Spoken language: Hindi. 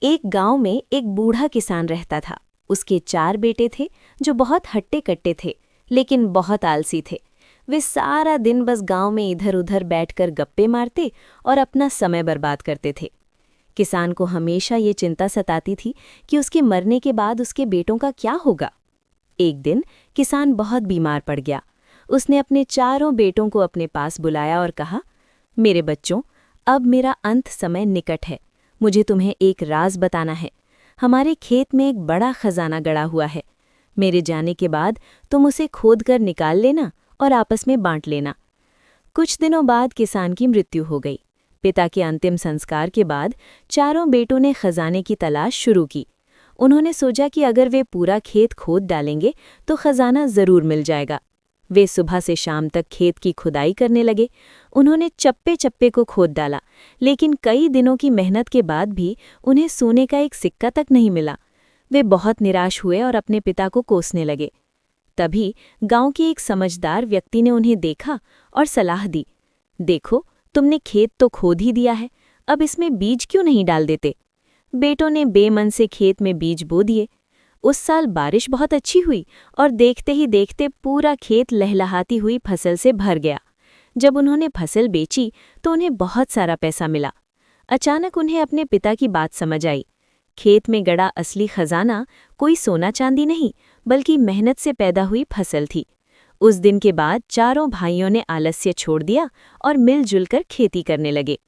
एक गांव में एक बूढ़ा किसान रहता था। उसके 4 बेटे थे जो बहुत हट्टे-कट्टे थे, लेकिन बहुत आलसी थे। वे सारा दिन बस गांव में इधर-उधर बैठकर गप्पे मारते और अपना समय बर्बाद करते थे। किसान को हमेशा ये चिंता सताती थी कि उसके मरने के बाद उसके बेटों का क्या होगा। एक दिन किसान बहुत बीमार पड़ गया। उसने अपने चारों बेटों को अपने पास बुलाया और कहा, मेरे बच्चों, अब मेरा अंत समय निकट है। मुझे तुम्हें एक राज बताना है। हमारे खेत में एक बड़ा खजाना गड़ा हुआ है। मेरे जाने के बाद तुम उसे खोदकर निकाल लेना और आपस में बांट लेना। कुछ दिनों बाद किसान की मृत्यु हो गई। पिता के अंतिम संस्कार के बाद चारों बेटों ने खजाने की तलाश शुरू की। उन्होंने सोचा कि अगर वे पूरा खेत खोद डालेंगे तो खजाना जरूर मिल जाएगा। वे सुबह से शाम तक खेत की खुदाई करने लगे। उन्होंने चप्पे-चप्पे को खोद डाला, लेकिन कई दिनों की मेहनत के बाद भी उन्हें सोने का एक सिक्का तक नहीं मिला। वे बहुत निराश हुए और अपने पिता को कोसने लगे। तभी गांव के एक समझदार व्यक्ति ने उन्हें देखा और सलाह दी, देखो, तुमने खेत तो खोद ही दिया है, अब इसमें बीज क्यों नहीं डाल देते। बेटों ने बेमन से खेत में बीज बो दिए। उस साल बारिश बहुत अच्छी हुई और देखते ही देखते पूरा खेत लहलहाती हुई फसल से भर गया। जब उन्होंने फसल बेची तो उन्हें बहुत सारा पैसा मिला। अचानक उन्हें अपने पिता की बात समझ आई। खेत में गड़ा असली खजाना कोई सोना चांदी नहीं, बल्कि मेहनत से पैदा हुई फसल थी। उस दिन के बाद चारों भाइयों ने आलस्य छोड़ दिया और मिलजुल कर खेती करने लगे।